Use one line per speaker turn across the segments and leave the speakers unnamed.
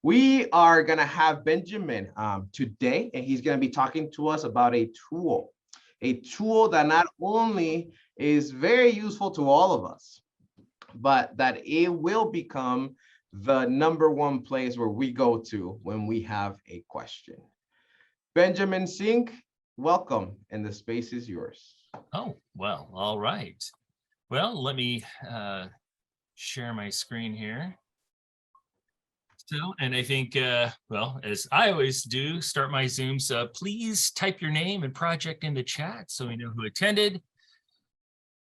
We are going to have Benjamin today, and he's going to be talking to us about a tool that not only is very useful to all of us, but that it will become the #1 place where we go to when we have a question. Benjamin Sink, welcome, and the space is yours.
Oh, well, all right. Well, let me share my screen here. So, and I think, well, as I always do, start my Zooms, please type your name and project in the chat so we know who attended.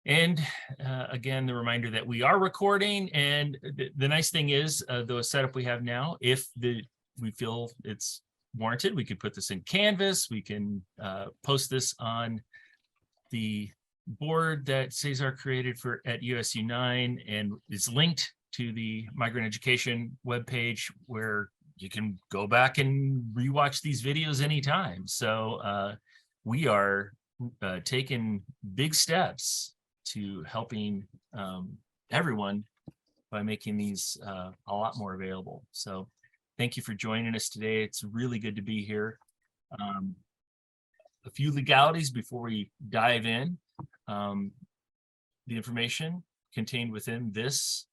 And again, the reminder that we are recording, and the nice thing is the setup we have now, if we feel it's warranted, we could put this in Canvas, we can post this on the board that Cesar created at USU 9 and is linked to the migrant education webpage, where you can go back and rewatch these videos anytime. So we are taking big steps to helping everyone by making these a lot more available. So thank you for joining us today. It's really good to be here. A few legalities before we dive in. The information contained within this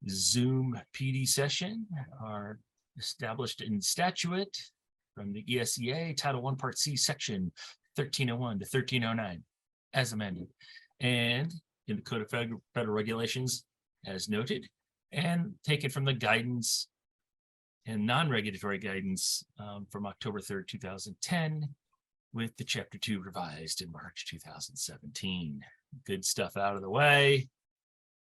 Zoom PD session are established in statute from the ESEA, Title I, Part C, Section 1301 to 1309, as amended, and in the Code of Federal Regulations, as noted, and taken from the guidance and non-regulatory guidance from October 3rd, 2010, with the Chapter 2 revised in March 2017. Good stuff out of the way.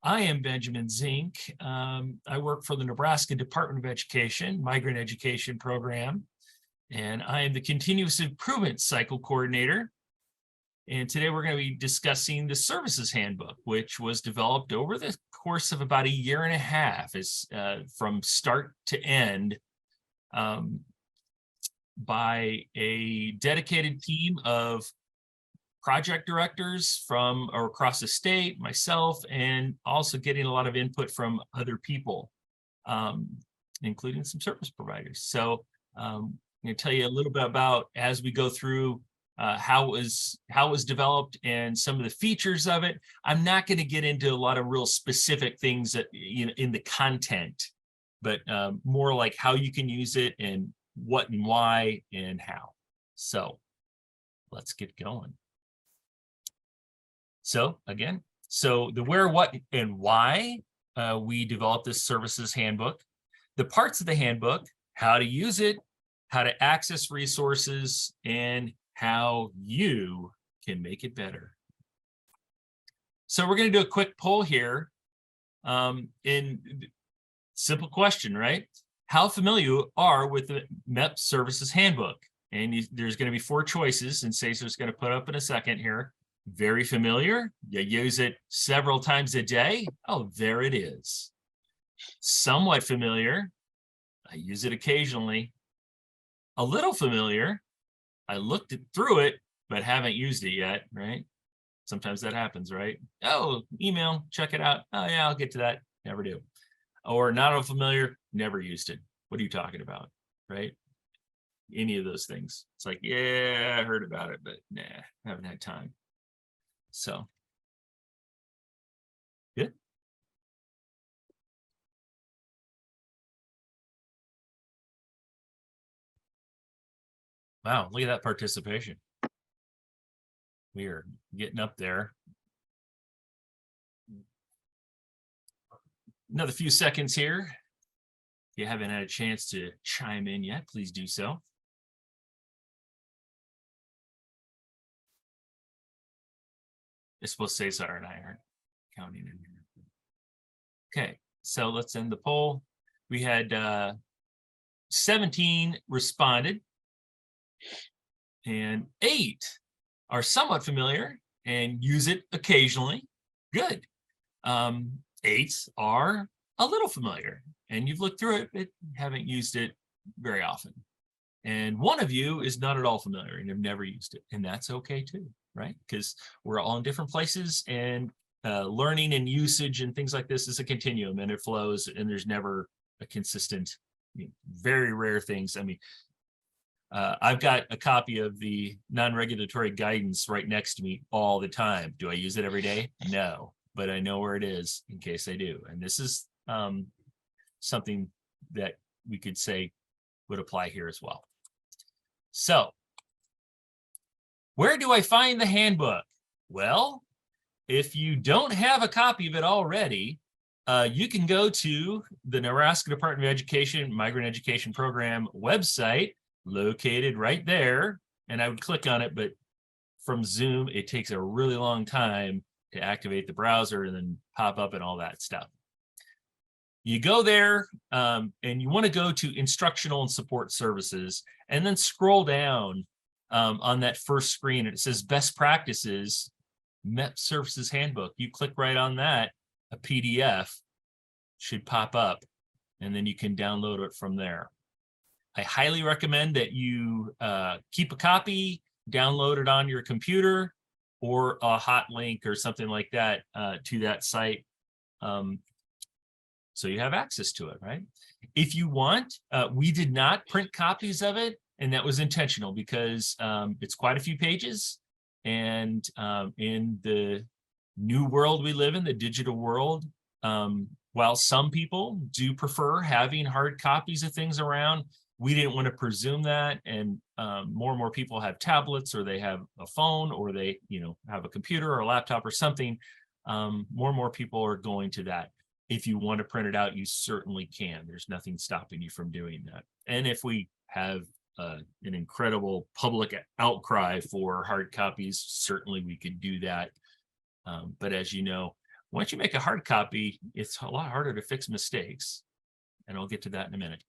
I am Benjamin Zink. I work for the Nebraska Department of Education, Migrant Education Program, and I am the Continuous Improvement Cycle Coordinator. And today we're going to be discussing the Services Handbook, which was developed over the course of about 1.5 years, from start to end, by a dedicated team of project directors from or across the state, myself, and also getting a lot of input from other people, including some service providers. So I'm going to tell you a little bit about, as we go through, how it was developed and some of the features of it. I'm not going to get into a lot of real specific things that, in the content, but more like how you can use it and what and why and how. So let's get going. So again, the where, what, and why we developed this Services Handbook, the parts of the handbook, how to use it, how to access resources, and how you can make it better. So we're going to do a quick poll here. In simple question, right? How familiar you are with the MEP Services Handbook? And there's going to be 4 choices, and Cesar's going to put up in a second here. Very familiar, you use it several times a day. Oh, there it is. Somewhat familiar, I use it occasionally. A little familiar, I looked through it, but haven't used it yet, right? Sometimes that happens, right? Oh, email, check it out. Oh yeah, I'll get to that. Never do. Or not unfamiliar, never used it. What are you talking about, right? Any of those things. It's like, yeah, I heard about it, but nah, haven't had time. So, good. Wow, look at that participation. We are getting up there. Another few seconds here. If you haven't had a chance to chime in yet, please do so. I suppose Cesar and I aren't counting in here. Okay, so let's end the poll. We had 17 responded, and 8 are somewhat familiar and use it occasionally. Good. 8 are a little familiar, and you've looked through it, but haven't used it very often. And one of you is not at all familiar and have never used it, and that's okay too, right? Because we're all in different places, and learning and usage and things like this is a continuum, and it flows, and there's never a consistent very rare things. I mean, I've got a copy of the non-regulatory guidance right next to me all the time. Do I use it every day? No, but I know where it is in case I do. And this is something that we could say would apply here as well. So where do I find the handbook? Well, if you don't have a copy of it already, you can go to the Nebraska Department of Education Migrant Education Program website, located right there, and I would click on it, but from Zoom, it takes a really long time to activate the browser and then pop up and all that stuff. You go there and you want to go to instructional and support services, and then scroll down on that first screen, and it says best practices, MEP services handbook. You click right on that, a PDF should pop up, and then you can download it from there. I highly recommend that you keep a copy, download it on your computer, or a hot link or something like that to that site, so you have access to it, right? If you want, we did not print copies of it, and that was intentional because it's quite a few pages, and in the new world we live in, the digital world, while some people do prefer having hard copies of things around, we didn't want to presume that, and more and more people have tablets, or they have a phone, or they, have a computer or a laptop or something. More and more people are going to that. If you want to print it out, you certainly can. There's nothing stopping you from doing that. And if we have an incredible public outcry for hard copies, certainly we could do that. But as you know, once you make a hard copy, it's a lot harder to fix mistakes. And I'll get to that in a minute.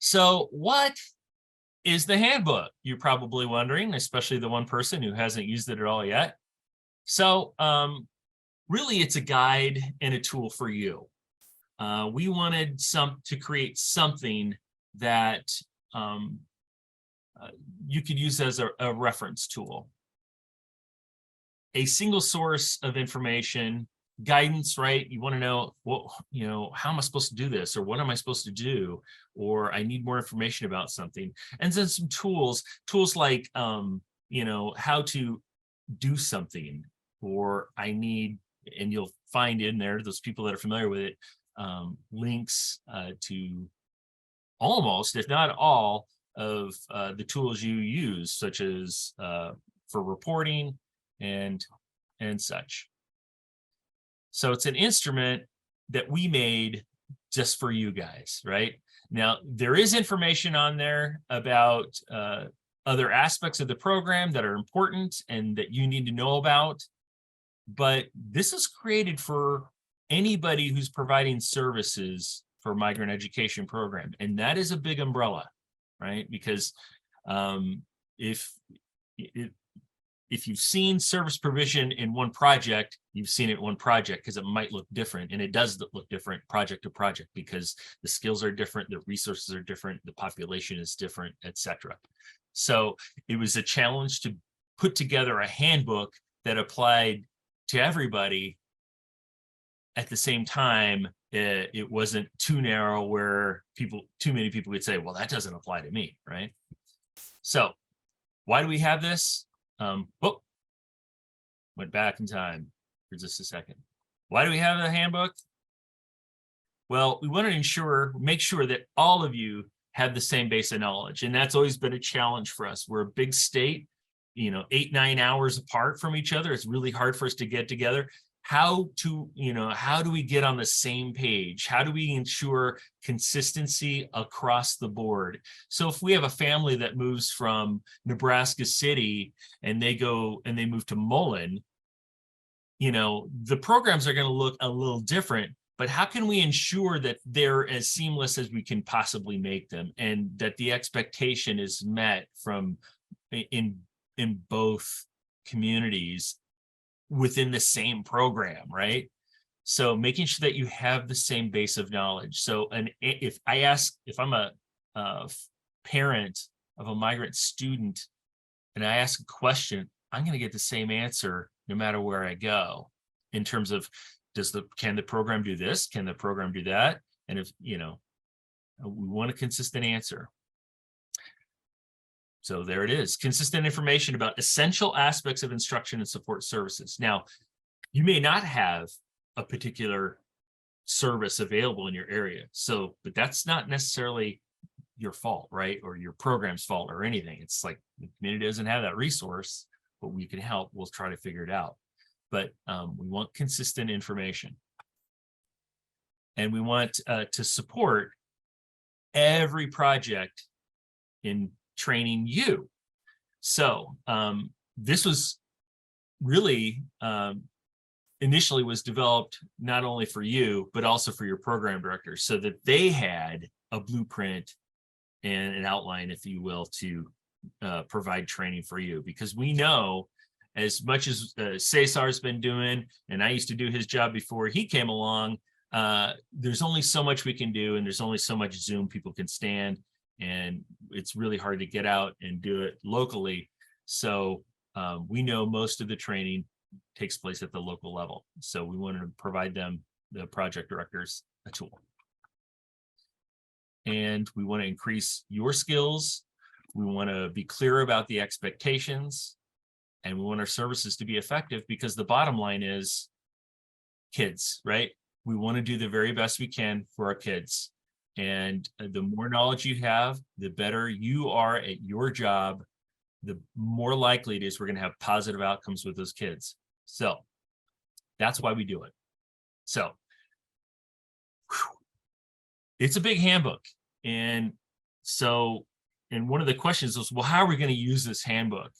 So what is the handbook? You're probably wondering, especially the one person who hasn't used it at all yet. So really, it's a guide and a tool for you. We wanted to create something that you could use as a reference tool. A single source of information, guidance, right? You want to know, well, how am I supposed to do this? Or what am I supposed to do? Or I need more information about something. And then some tools like, how to do something, or I need, and you'll find in there, those people that are familiar with it, links to almost, if not all, of the tools you use, such as for reporting and such. So it's an instrument that we made just for you guys, right? Now, there is information on there about other aspects of the program that are important and that you need to know about. But this is created for anybody who's providing services for migrant education program. And that is a big umbrella, right? Because if you've seen service provision in one project, you've seen it in one project because it might look different. And it does look different project to project because the skills are different, the resources are different, the population is different, etc. So it was a challenge to put together a handbook that applied to everybody. At the same time, it wasn't too narrow where too many people would say, well, that doesn't apply to me, right? So why do we have this? Went back in time for just a second. Why do we have a handbook? Well, we want to make sure that all of you have the same base of knowledge. And that's always been a challenge for us. We're a big state, 8-9 hours apart from each other. It's really hard for us to get together. How do we get on the same page? How do we ensure consistency across the board? So if we have a family that moves from Nebraska City and they move to Mullen, the programs are going to look a little different, but how can we ensure that they're as seamless as we can possibly make them, and that the expectation is met from in both communities within the same program, right? So making sure that you have the same base of knowledge. So, and if I'm a parent of a migrant student and I ask a question, I'm going to get the same answer no matter where I go, in terms of can the program do this? Can the program do that? And if, we want a consistent answer. So there it is, consistent information about essential aspects of instruction and support services. Now, you may not have a particular service available in your area. So, but that's not necessarily your fault, right? Or your program's fault or anything. It's like the community doesn't have that resource, but we can help. We'll try to figure it out. But we want consistent information. And we want to support every project in training you. So this was really initially was developed not only for you, but also for your program directors, so that they had a blueprint and an outline, if you will, to provide training for you. Because we know, as much as Cesar's been doing, and I used to do his job before he came along, there's only so much we can do, and there's only so much Zoom people can stand, and it's really hard to get out and do it locally. So we know most of the training takes place at the local level. So we wanted to provide them, the project directors, a tool. And we want to increase your skills. We want to be clear about the expectations, and we want our services to be effective, because the bottom line is kids, right? We want to do the very best we can for our kids. And the more knowledge you have, the better you are at your job, the more likely it is we're going to have positive outcomes with those kids. So that's why we do it. So it's a big handbook. And so, and one of the questions was, well, how are we going to use this handbook?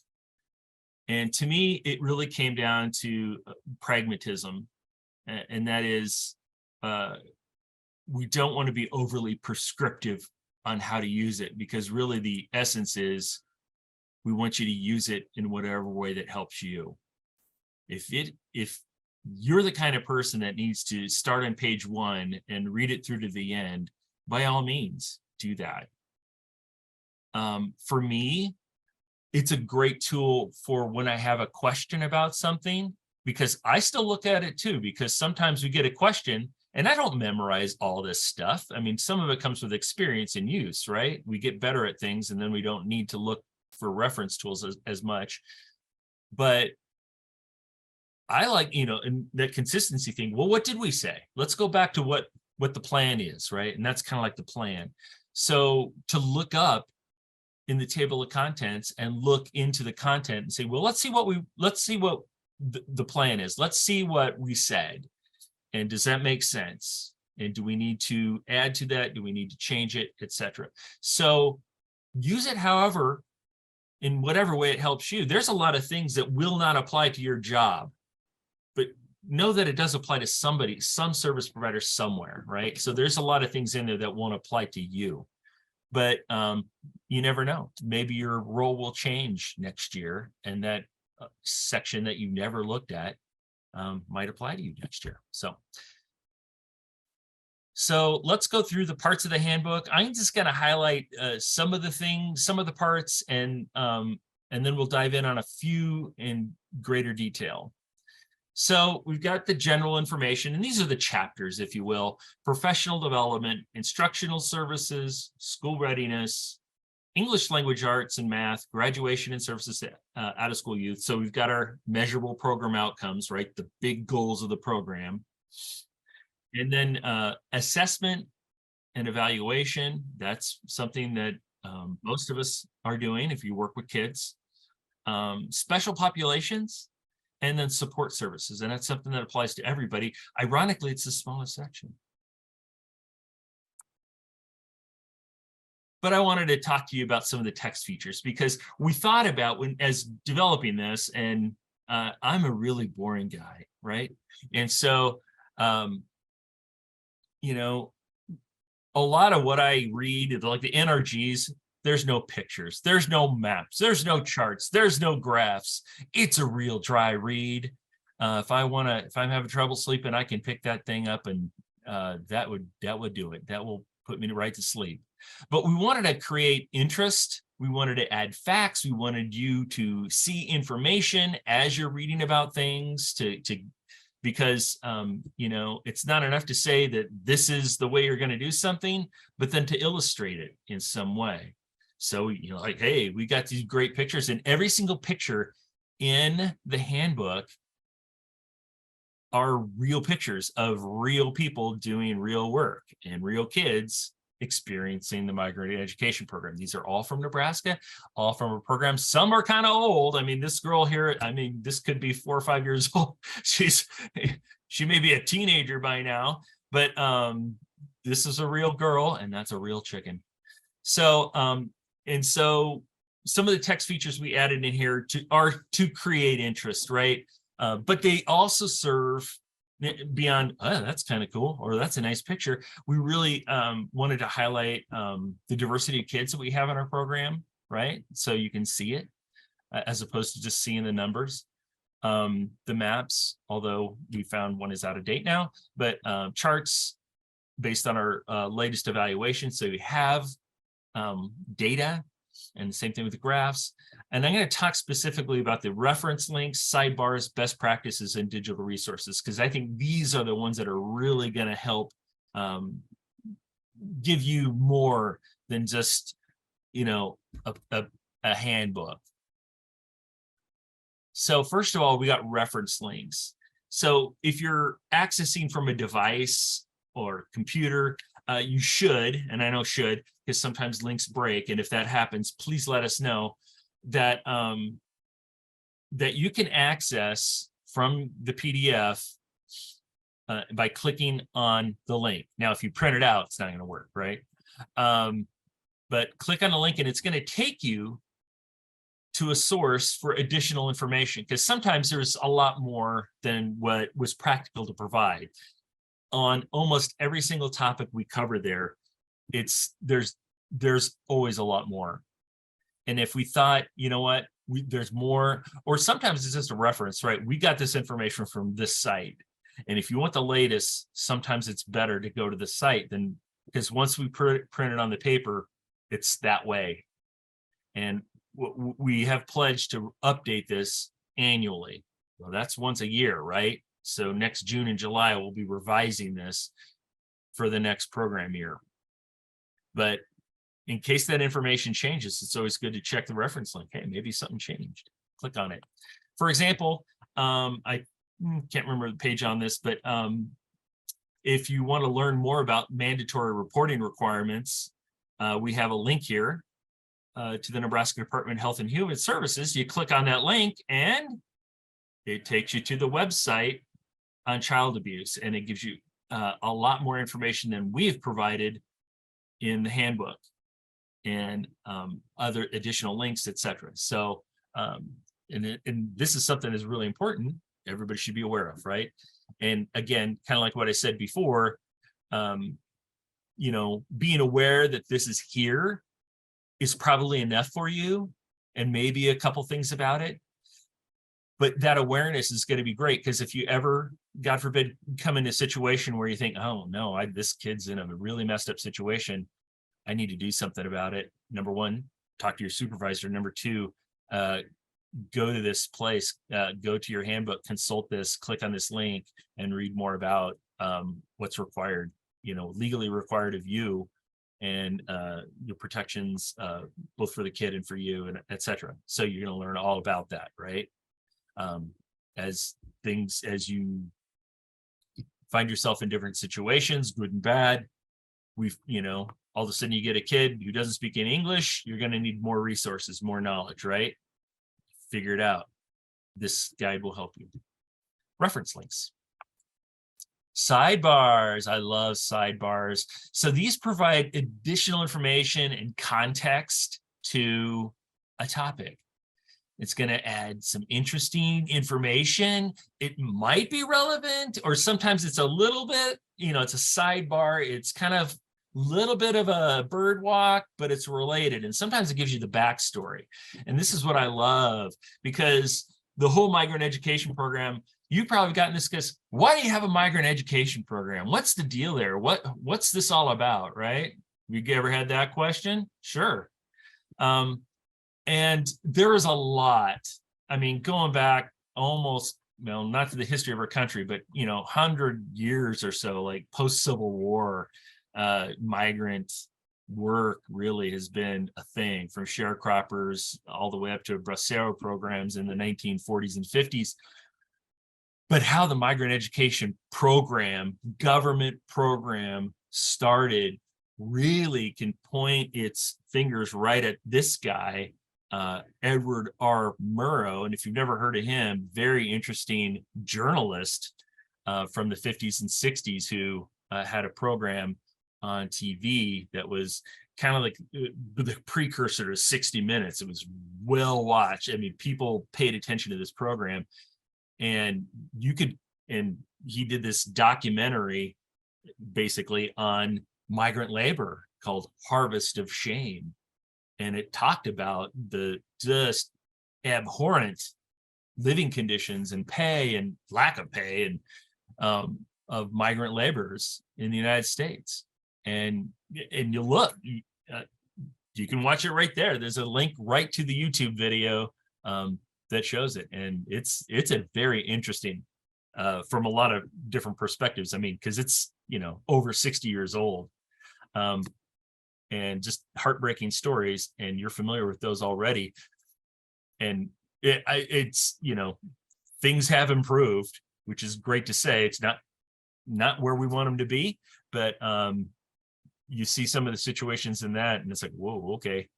And to me, it really came down to pragmatism. And that is, we don't want to be overly prescriptive on how to use it, because really the essence is we want you to use it in whatever way that helps you. If you're the kind of person that needs to start on page 1 and read it through to the end, by all means, do that. For me, it's a great tool for when I have a question about something, because I still look at it too, because sometimes we get a question and I don't memorize all this stuff. I mean, some of it comes with experience and use, right? We get better at things, and then we don't need to look for reference tools as much. But I like, and that consistency thing. Well, what did we say? Let's go back to what the plan is, right? And that's kind of like the plan. So to look up in the table of contents and look into the content and say, well, let's see what the plan is. Let's see what we said. And does that make sense? And do we need to add to that? Do we need to change it, etc.? So use it however, in whatever way it helps you. There's a lot of things that will not apply to your job, but know that it does apply to somebody, some service provider somewhere, right? So there's a lot of things in there that won't apply to you, but you never know. Maybe your role will change next year, and that section that you never looked at might apply to you next year. So let's go through the parts of the handbook. I'm just going to highlight some of the things, some of the parts, and then we'll dive in on a few in greater detail. So we've got the general information, and these are the chapters, if you will: professional development, instructional services, school readiness, English language arts and math, graduation and services out of school youth. So we've got our measurable program outcomes, right? The big goals of the program. And then assessment and evaluation. That's something that most of us are doing if you work with kids. Special populations, and then support services. And that's something that applies to everybody. Ironically, it's the smallest section. But I wanted to talk to you about some of the text features, because we thought about as developing this, and I'm a really boring guy, right? And so, a lot of what I read, like the NRGs, there's no pictures, there's no maps, there's no charts, there's no graphs. It's a real dry read. If I'm having trouble sleeping, I can pick that thing up, and that would do it. That will put me right to sleep. But we wanted to create interest. We wanted to add facts. We wanted you to see information as you're reading about things, to because it's not enough to say that this is the way you're going to do something, but then to illustrate it in some way. So, like, hey, we got these great pictures, and every single picture in the handbook are real pictures of real people doing real work and real kids experiencing the migrant education program. These are all from Nebraska, all from a program. Some are kind of old. I mean, this girl here, this could be 4 or 5 years old. She may be a teenager by now, but this is a real girl, and that's a real chicken. So, so some of the text features we added in here are to create interest, right? But they also serve beyond, that's kind of cool, or that's a nice picture. We really wanted to highlight the diversity of kids that we have in our program, right? So you can see it as opposed to just seeing the numbers. The maps, although we found one is out of date now, but charts based on our latest evaluation. So you have data, and the same thing with the graphs. And I'm going to talk specifically about the reference links, sidebars, best practices, and digital resources, because I think these are the ones that are really going to help give you more than just, a handbook. So first of all, we got reference links. So if you're accessing from a device or computer, you should, and I know should, because sometimes links break. And if that happens, please let us know that that you can access from the PDF by clicking on the link. Now, if you print it out, it's not going to work, right? But click on the link, and it's going to take you to a source for additional information, because sometimes there's a lot more than what was practical to provide. On almost every single topic we cover there, there's always a lot more. And if we thought, there's more, or sometimes it's just a reference, right? We got this information from this site. And if you want the latest, sometimes it's better to go to the site than, because once we print it on the paper, it's that way. And we have pledged to update this annually. Well, that's once a year, right? So next June and July, we'll be revising this for the next program year. But in case that information changes, it's always good to check the reference link. Hey, maybe something changed. Click on it. For example, I can't remember the page on this, but if you want to learn more about mandatory reporting requirements, we have a link here to the Nebraska Department of Health and Human Services. You click on that link and it takes you to the website on child abuse, and it gives you a lot more information than we've provided in the handbook, and other additional links, etc. So, and this is something that's really important. Everybody should be aware of, right? And again, kind of like what I said before, being aware that this is here is probably enough for you, and maybe a couple things about it. But that awareness is going to be great, because if you ever, God forbid, come in a situation where you think, oh no, this kid's in a really messed up situation, I need to do something about it. Number one, talk to your supervisor. Number two, go to this place, go to your handbook, consult this, click on this link, and read more about what's required, legally required of you, and your protections, both for the kid and for you, and etc. So you're going to learn all about that, right? As you find yourself in different situations, good and bad, all of a sudden you get a kid who doesn't speak any English, you're going to need more resources, more knowledge, right? Figure it out. This guide will help you. Reference links. Sidebars. I love sidebars. So these provide additional information and context to a topic. It's going to add some interesting information. It might be relevant, or sometimes it's a little bit, it's a sidebar. It's kind of little bit of a bird walk, but it's related. And sometimes it gives you the backstory. And this is what I love, because the whole migrant education program, you probably gotten this because why do you have a migrant education program? What's the deal there? What's this all about, right? You ever had that question? Sure. And there is a lot. I mean, going back almost well, not to the history of our country, but 100 years or so, like post-Civil War, migrant work really has been a thing, from sharecroppers all the way up to bracero programs in the 1940s and 50s. But how the migrant education program, government program, started really can point its fingers right at this guy, Edward R. Murrow. And if you've never heard of him, very interesting journalist from the 50s and 60s who had a program on TV that was kind of like the precursor to 60 Minutes. It was well watched. I mean, people paid attention to this program, and he did this documentary basically on migrant labor called Harvest of Shame. And it talked about the just abhorrent living conditions and pay and lack of pay and of migrant laborers in the United States. And you look, you can watch it right there. There's a link right to the YouTube video that shows it, and it's a very interesting from a lot of different perspectives. I mean, because it's over 60 years old, and just heartbreaking stories, and you're familiar with those already. And it's things have improved, which is great to say. It's not where we want them to be, but you see some of the situations in that, and it's like, whoa, okay,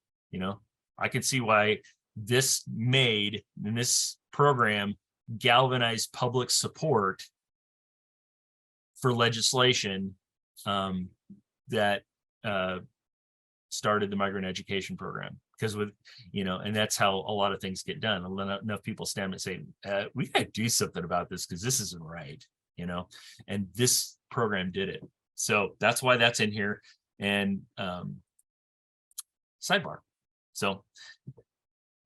I can see why this program galvanized public support for legislation that started the migrant education program. Because and that's how a lot of things get done. Enough people stand up and say, we got to do something about this because this isn't right, and this program did it. So that's why that's in here. And sidebar. So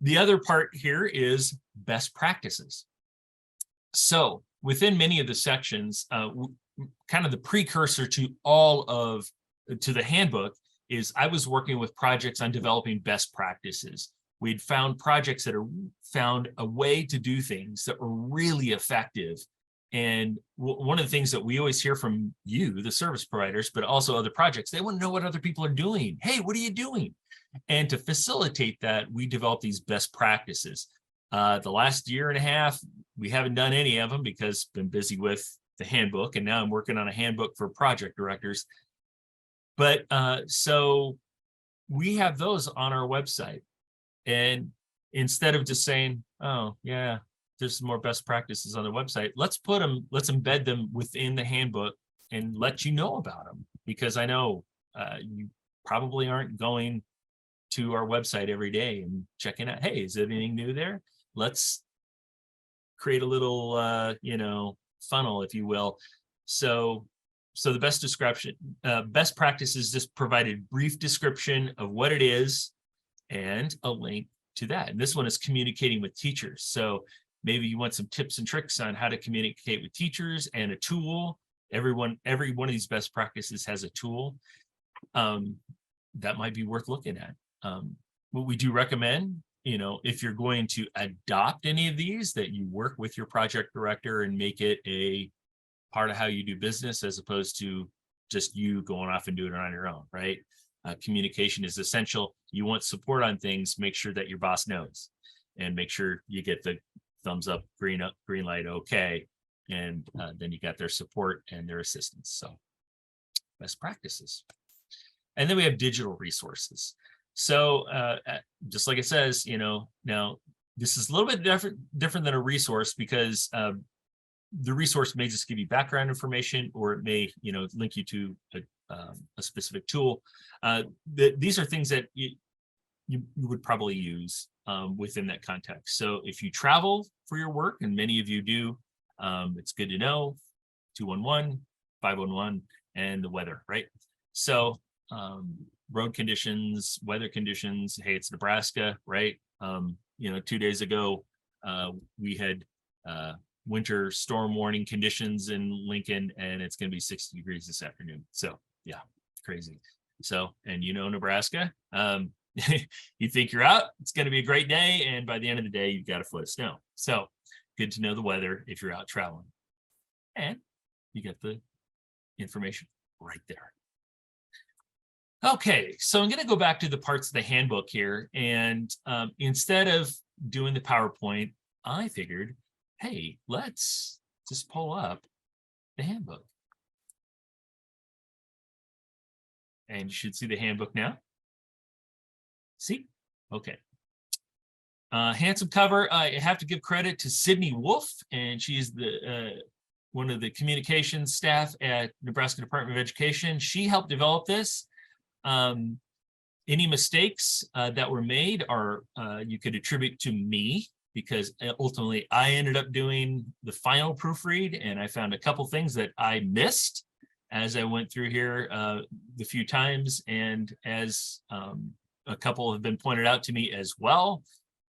the other part here is best practices. So within many of the sections, kind of the precursor to the handbook is I was working with projects on developing best practices. We'd found projects that found a way to do things that were really effective. And one of the things that we always hear from you, the service providers, but also other projects, they want to know what other people are doing. Hey, what are you doing? And to facilitate that, we developed these best practices. The last year and a half, we haven't done any of them because I've been busy with the handbook, and now I'm working on a handbook for project directors. But so we have those on our website. And instead of just saying, oh, yeah, there's some more best practices on the website, let's embed them within the handbook and let you know about them. Because I know you probably aren't going to our website every day and checking out, hey, is there anything new there? Let's create a little, funnel, if you will. So the best practices just provided brief description of what it is and a link to that. And this one is communicating with teachers. So maybe you want some tips and tricks on how to communicate with teachers and a tool. Every one of these best practices has a tool that might be worth looking at. What we do recommend, if you're going to adopt any of these, that you work with your project director and make it a part of how you do business, as opposed to just you going off and doing it on your own, right? Communication is essential. You want support on things, make sure that your boss knows, and make sure you get the thumbs up, green light, okay, and then you got their support and their assistance. So best practices. And then we have digital resources. So just like it says, now this is a little bit different than a resource, because the resource may just give you background information, or it may, link you to a specific tool. These are things that you would probably use within that context. So if you travel for your work, and many of you do, it's good to know 211, 511, and the weather, right? So road conditions, weather conditions. Hey, it's Nebraska, right? 2 days ago, we had winter storm warning conditions in Lincoln, and it's going to be 60 degrees this afternoon. So yeah, crazy. So, and Nebraska, you think you're out, it's going to be a great day, and by the end of the day, you've got a foot of snow. So good to know the weather if you're out traveling. And you get the information right there. Okay, so I'm going to go back to the parts of the handbook here. And instead of doing the PowerPoint, I figured, hey, let's just pull up the handbook. And you should see the handbook now. See? Okay. Handsome cover. I have to give credit to Sydney Wolf, and she's the one of the communications staff at Nebraska Department of Education. She helped develop this. Any mistakes that were made are you could attribute to me, because ultimately I ended up doing the final proofread, and I found a couple things that I missed as I went through here the few times, and as a couple have been pointed out to me as well.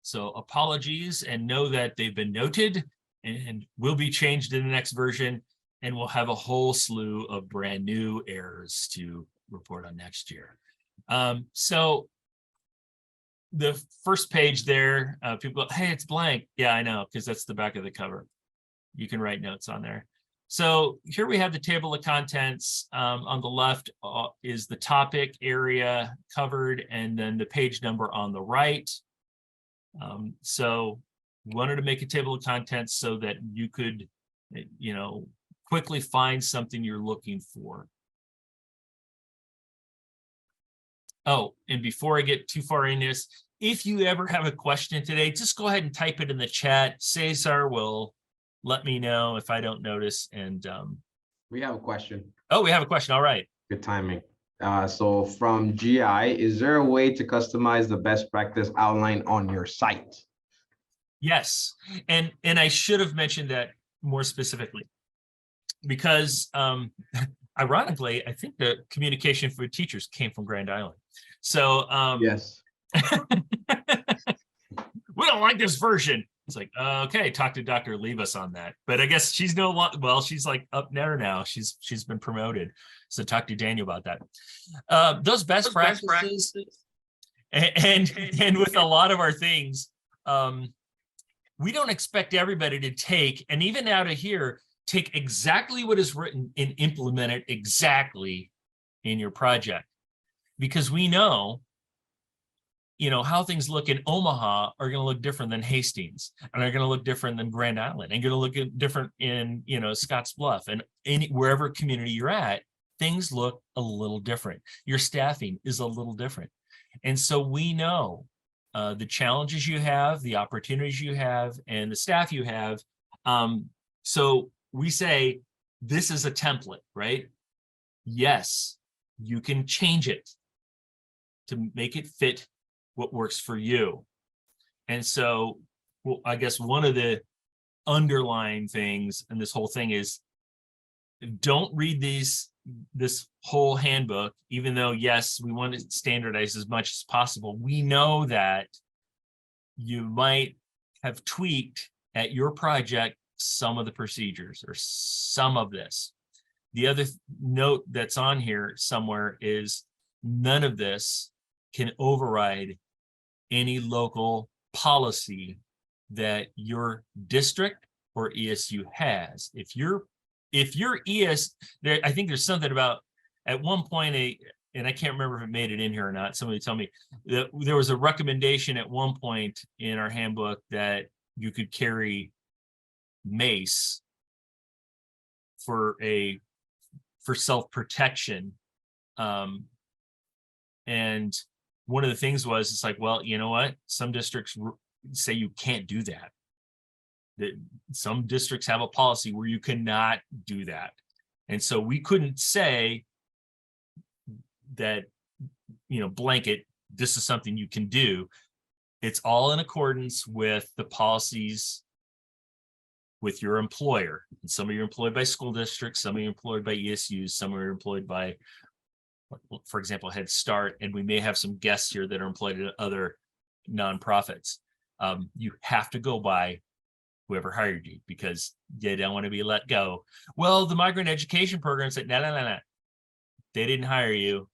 So apologies, and know that they've been noted and will be changed in the next version, and we'll have a whole slew of brand new errors to report on next year. So the first page there, people go, hey, it's blank. Yeah, I know, because that's the back of the cover. You can write notes on there. So here we have the table of contents. On the left is the topic area covered, and then the page number on the right. So we wanted to make a table of contents so that you could, quickly find something you're looking for. Oh, and before I get too far in this, if you ever have a question today, just go ahead and type it in the chat. Cesar will let me know if I don't notice. And
we have a question.
Oh, we have a question. All right.
Good timing. So from GI, is there a way to customize the best practice outline on your site?
Yes. And I should have mentioned that more specifically, because ironically, I think the communication for teachers came from Grand Island. So
yes.
We don't like this version. It's like, okay, talk to Dr. Levis on that. But I guess she's no longer, well, she's like up there now. She's been promoted. So talk to Daniel about that. Those best practices. And with a lot of our things, we don't expect everybody to take, and even out of here, take exactly what is written and implement it exactly in your project. Because we know, how things look in Omaha are going to look different than Hastings, and they're going to look different than Grand Island, and going to look different in, Scotts Bluff, and wherever community you're at, things look a little different. Your staffing is a little different. And so we know the challenges you have, the opportunities you have, and the staff you have. So we say, this is a template, right? Yes, you can change it to make it fit what works for you. And so, well, I guess one of the underlying things in this whole thing is, don't read this whole handbook, even though, yes, we want to standardize as much as possible. We know that you might have tweaked at your project some of the procedures or some of this. The other note that's on here somewhere is none of this can override any local policy that your district or ESU has. If your ES, I think there's something about at one point, and I can't remember if it made it in here or not. Somebody tell me that there was a recommendation at one point in our handbook that you could carry mace for self-protection. And one of the things was, it's like, well, you know what? Some districts say you can't do that. That some districts have a policy where you cannot do that. And so we couldn't say that, blanket, this is something you can do. It's all in accordance with the policies with your employer. And some of you are employed by school districts, some of you are employed by ESUs, some are employed by, for example, Head Start, and we may have some guests here that are employed at other nonprofits. You have to go by whoever hired you, because they don't want to be let go. Well, the migrant education program said, no. They didn't hire you.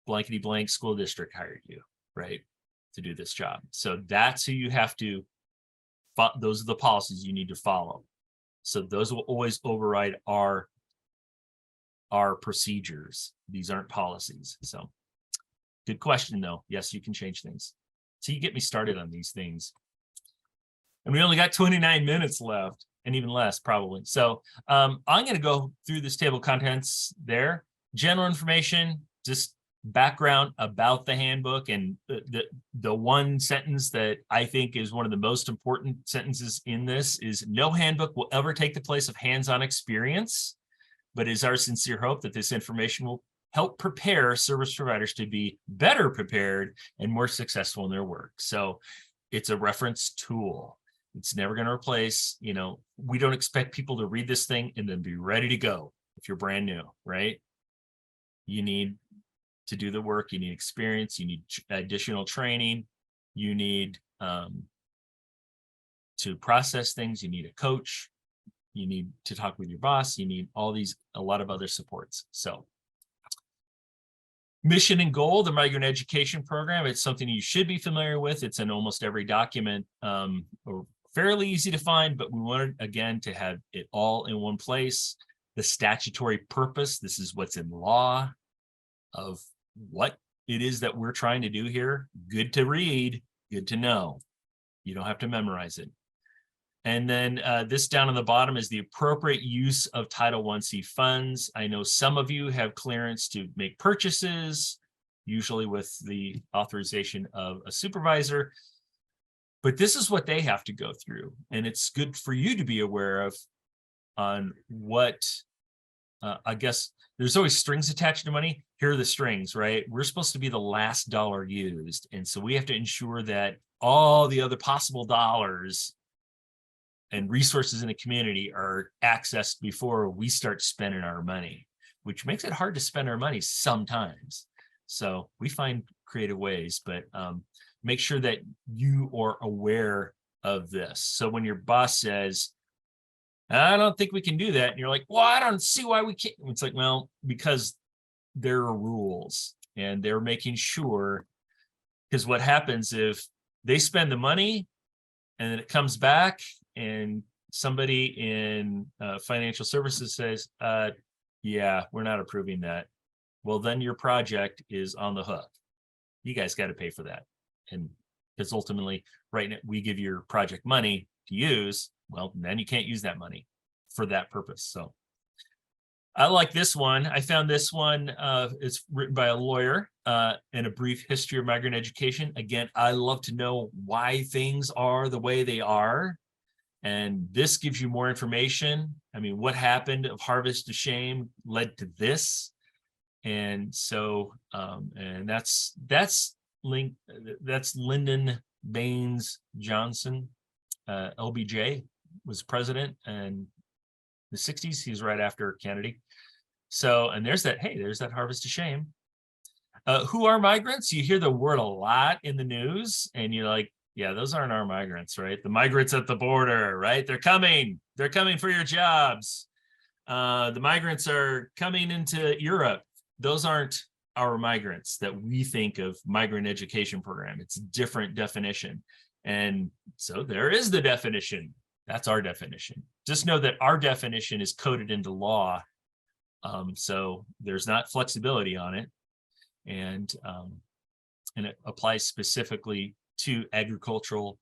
Blankety blank school district hired you, right, to do this job. So that's who you have to those are the policies you need to follow. So those will always override our procedures. These aren't policies. So good question though. Yes, you can change things. So you get me started on these things. And we only got 29 minutes left, and even less probably. So I'm going to go through this table of contents there. General information, just background about the handbook, and the one sentence that I think is one of the most important sentences in this is, no handbook will ever take the place of hands-on experience, but it is our sincere hope that this information will help prepare service providers to be better prepared and more successful in their work. So it's a reference tool. It's never going to replace, we don't expect people to read this thing and then be ready to go if you're brand new, right? You need to do the work, you need experience, you need additional training, you need to process things, you need a coach, you need to talk with your boss, you need a lot of other supports. So mission and goal, the migrant education program, it's something you should be familiar with. It's in almost every document, or fairly easy to find, but we wanted, again, to have it all in one place. The statutory purpose, this is what's in law of what it is that we're trying to do here. Good to read, good to know. You don't have to memorize it. And then this down on the bottom is the appropriate use of Title 1C funds. I know some of you have clearance to make purchases, usually with the authorization of a supervisor. But this is what they have to go through. And it's good for you to be aware of on what, I guess, there's always strings attached to money. Here are the strings, right? We're supposed to be the last dollar used. And so we have to ensure that all the other possible dollars and resources in the community are accessed before we start spending our money, which makes it hard to spend our money sometimes. So we find creative ways, but make sure that you are aware of this. So when your boss says, I don't think we can do that, and you're like, well, I don't see why we can't. It's like, well, because there are rules, and they're making sure, because what happens if they spend the money and then it comes back and somebody in financial services says, yeah, we're not approving that. Well, then your project is on the hook. You guys got to pay for that. And because ultimately, right now, we give your project money to use, well, then you can't use that money for that purpose. So I like this one. I found this one. It's written by a lawyer, in a brief history of migrant education. Again, I love to know why things are the way they are. And this gives you more information. I mean, what happened of harvest to shame led to this. And so, and that's Lyndon Baines Johnson, LBJ, was president in the 60s. He was right after Kennedy. So, and there's that, hey, there's that harvest of shame. Who are migrants? You hear the word a lot in the news, and you're like, yeah, those aren't our migrants, right? The migrants at the border, right? They're coming for your jobs. The migrants are coming into Europe. Those aren't our migrants that we think of migrant education program. It's a different definition. And so there is the definition. That's our definition. Just know that our definition is coded into law. So there's not flexibility on it. And it applies specifically to agricultural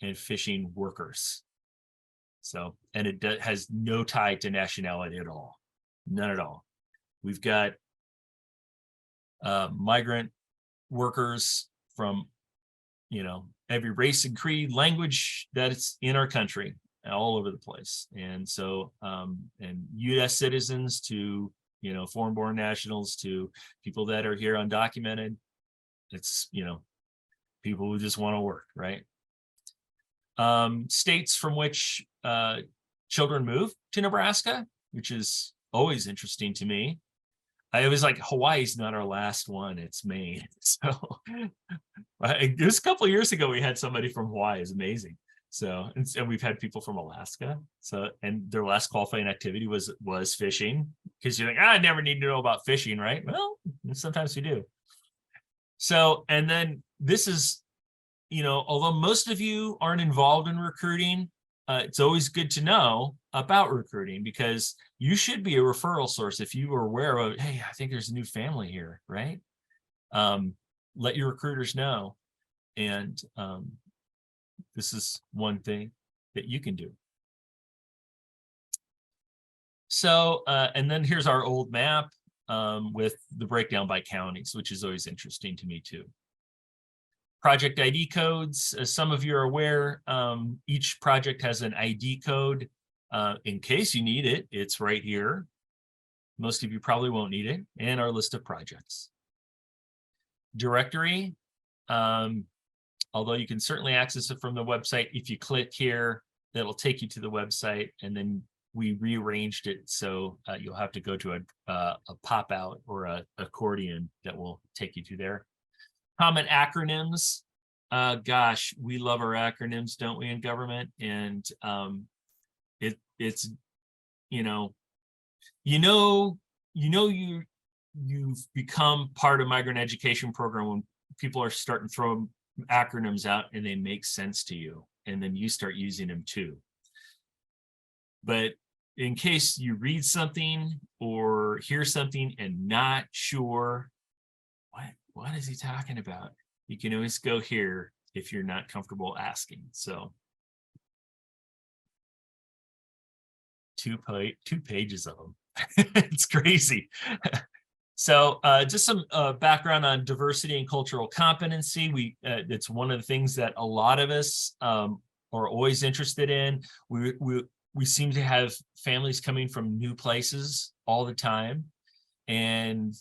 and fishing workers. So, and it has no tie to nationality at all. None at all. We've got migrant workers from, every race and creed, language that's in our country, all over the place. And so, and US citizens to, foreign-born nationals to people that are here undocumented. It's, people who just want to work, right? States from which children move to Nebraska, which is always interesting to me. I was like, Hawaii's not our last one, it's Maine. So it was a couple of years ago, we had somebody from Hawaii. It's amazing. So, and we've had people from Alaska. So, and their last qualifying activity was fishing, because you're like, I never need to know about fishing, right? Well, sometimes we do. So, and then this is although most of you aren't involved in recruiting, it's always good to know about recruiting, because you should be a referral source if you are aware of, hey, I think there's a new family here, right? Let your recruiters know. And this is one thing that you can do. So, and then here's our old map with the breakdown by counties, which is always interesting to me too. Project ID codes, as some of you are aware, each project has an ID code. In case you need it, it's right here. Most of you probably won't need it. And our list of projects. Directory, although you can certainly access it from the website. If you click here, that'll take you to the website, and then we rearranged it so you'll have to go to a pop-out or a accordion that will take you to there. Common acronyms. Gosh, we love our acronyms, don't we, in government? And it's you've become part of migrant education program when people are starting to throw acronyms out and they make sense to you, and then you start using them too. But in case you read something or hear something and not sure what is he talking about, you can always go here if you're not comfortable asking. So two pages of them. It's crazy. So just some background on diversity and cultural competency. It's one of the things that a lot of us are always interested in. We seem to have families coming from new places all the time. And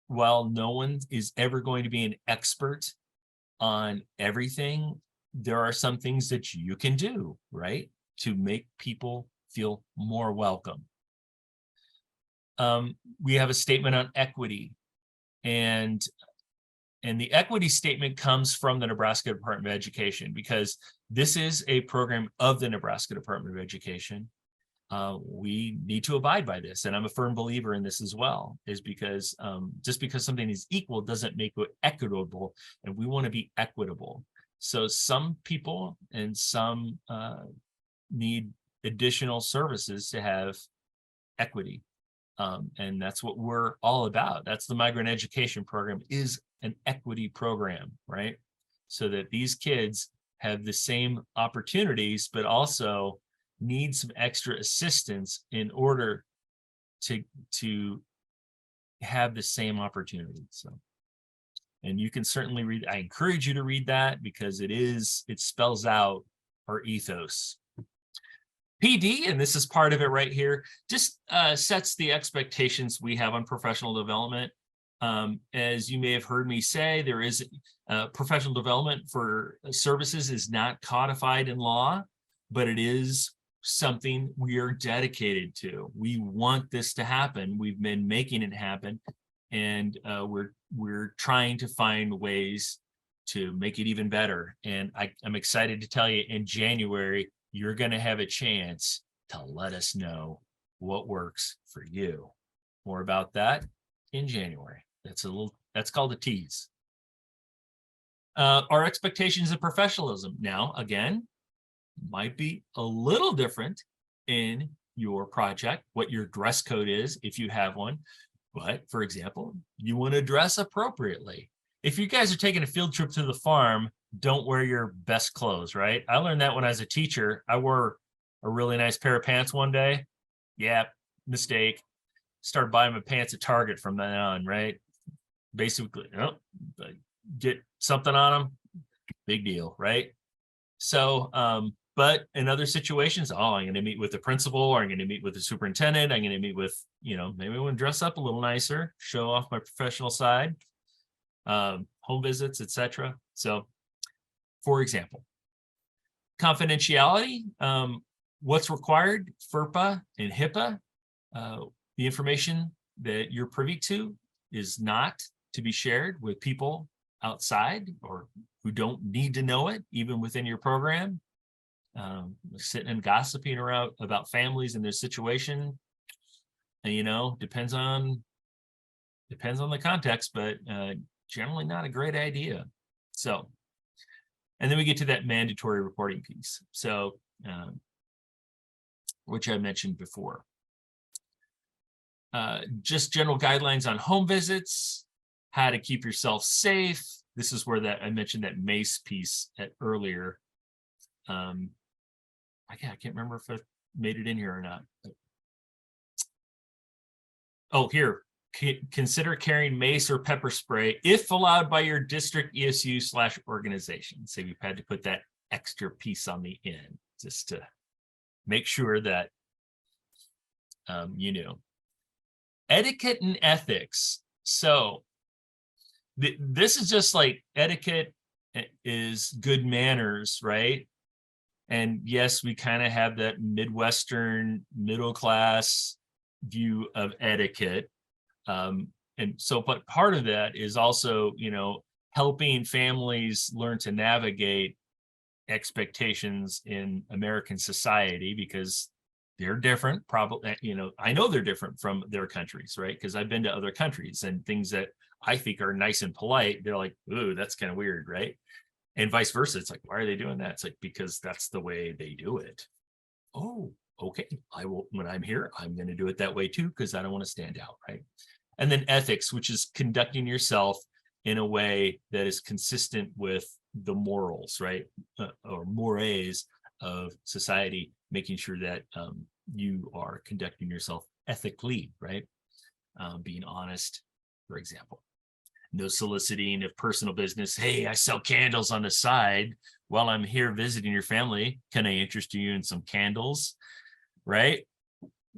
while no one is ever going to be an expert on everything, there are some things that you can do, right, to make people feel more welcome. We have a statement on equity, and the equity statement comes from the Nebraska Department of Education, because this is a program of the Nebraska Department of Education. We need to abide by this, and I'm a firm believer in this as well, is because just because something is equal doesn't make it equitable, and we want to be equitable. So some people and some need additional services to have equity. And that's what we're all about. That's the migrant education program, is an equity program, right? So that these kids have the same opportunities, but also need some extra assistance in order to have the same opportunity. So, and you can certainly read, I encourage you to read that, because it spells out our ethos. PD, and this is part of it right here, just sets the expectations we have on professional development. As you may have heard me say, there is professional development for services is not codified in law, but it is something we are dedicated to. We want this to happen. We've been making it happen, and we're trying to find ways to make it even better. And I'm excited to tell you, in January, you're going to have a chance to let us know what works for you. More about that in January. That's called a tease. Our expectations of professionalism now, again, might be a little different in your project, what your dress code is, if you have one. But for example, you want to dress appropriately. If you guys are taking a field trip to the farm, don't wear your best clothes, right? I learned that when I was a teacher. I wore a really nice pair of pants one day. Yeah, mistake. Started buying my pants at Target from then on, right? Basically, get something on them, big deal, right? So, but in other situations, I'm going to meet with the principal, or I'm going to meet with the superintendent. I'm going to meet with, maybe I want to dress up a little nicer, show off my professional side, home visits, etc. So, for example, confidentiality, what's required, FERPA and HIPAA, the information that you're privy to is not to be shared with people outside or who don't need to know it, even within your program. Sitting and gossiping around about families and their situation, and, depends on the context, but generally not a great idea. So, And then we get to that mandatory reporting piece. So, which I mentioned before. Just general guidelines on home visits, how to keep yourself safe. This is where that I mentioned that MACE piece earlier. I can't remember if I made it in here or not. Oh, here. Consider carrying mace or pepper spray if allowed by your district ESU/organization. So we've had to put that extra piece on the end just to make sure that you know. Etiquette and ethics. So this is just like etiquette is good manners, right? And yes, we kind of have that Midwestern middle class view of etiquette. And so, but part of that is also, you know, helping families learn to navigate expectations in American society, because they're different, probably, you know, I know they're different from their countries, right? Because I've been to other countries, and things that I think are nice and polite, they're like, ooh, that's kind of weird, right? And vice versa. It's like, why are they doing that? It's like, because that's the way they do it. Oh, okay. I will, when I'm here, I'm going to do it that way too, because I don't want to stand out, right? And then ethics, which is conducting yourself in a way that is consistent with the morals, right? Or mores of society, making sure that you are conducting yourself ethically, right? Being honest, for example. No soliciting of personal business. Hey, I sell candles on the side while I'm here visiting your family. Can I interest you in some candles? Right?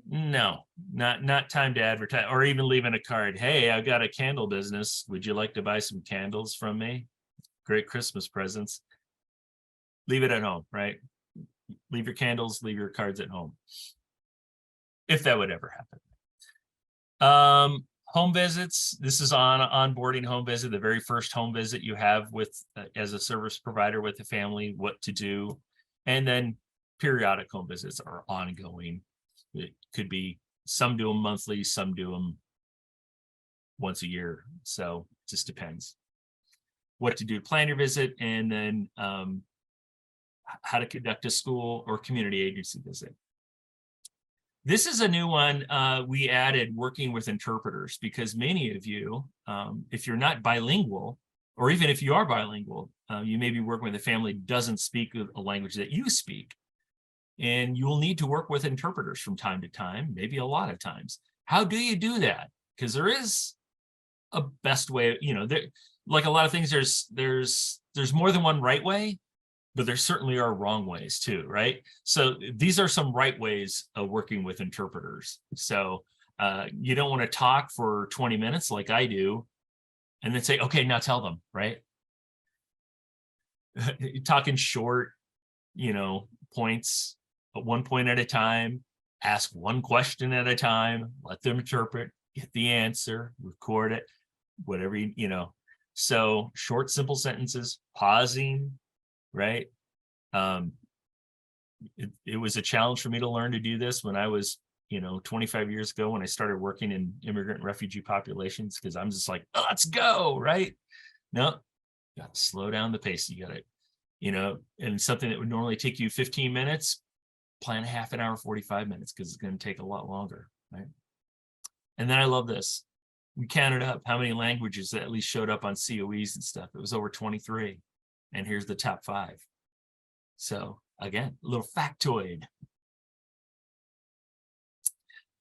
No, not time to advertise, or even leaving a card. Hey, I've got a candle business. Would you like to buy some candles from me? Great Christmas presents. Leave it at home, right? Leave your candles, leave your cards at home. If that would ever happen. Home visits. This is on onboarding home visit, the very first home visit you have with as a service provider with the family, what to do. And then periodic home visits are ongoing. It could be, some do them monthly, some do them once a year. So it just depends what to do to plan your visit, and then how to conduct a school or community agency visit. This is a new one we added, working with interpreters, because many of you, if you're not bilingual, or even if you are bilingual, you may be working with a family that doesn't speak a language that you speak. And you will need to work with interpreters from time to time, maybe a lot of times. How do you do that? Because there is a best way, you know, there, like a lot of things, there's more than one right way, but there certainly are wrong ways too, right? So these are some right ways of working with interpreters. So you don't want to talk for 20 minutes like I do, and then say, okay, now tell them, right? Talking short, you know, points, at one point at a time, ask one question at a time, let them interpret, get the answer, record it, whatever, you know. So short, simple sentences, pausing, right? It was a challenge for me to learn to do this when I was, you know, 25 years ago, when I started working in immigrant and refugee populations, because I'm just like, oh, let's go, right? No, you got to slow down the pace. You got to, you know, and something that would normally take you 15 minutes, plan a half an hour, 45 minutes, because it's going to take a lot longer, right? And then I love this. We counted up how many languages that at least showed up on COEs and stuff. It was over 23. And here's the top 5. So again, a little factoid.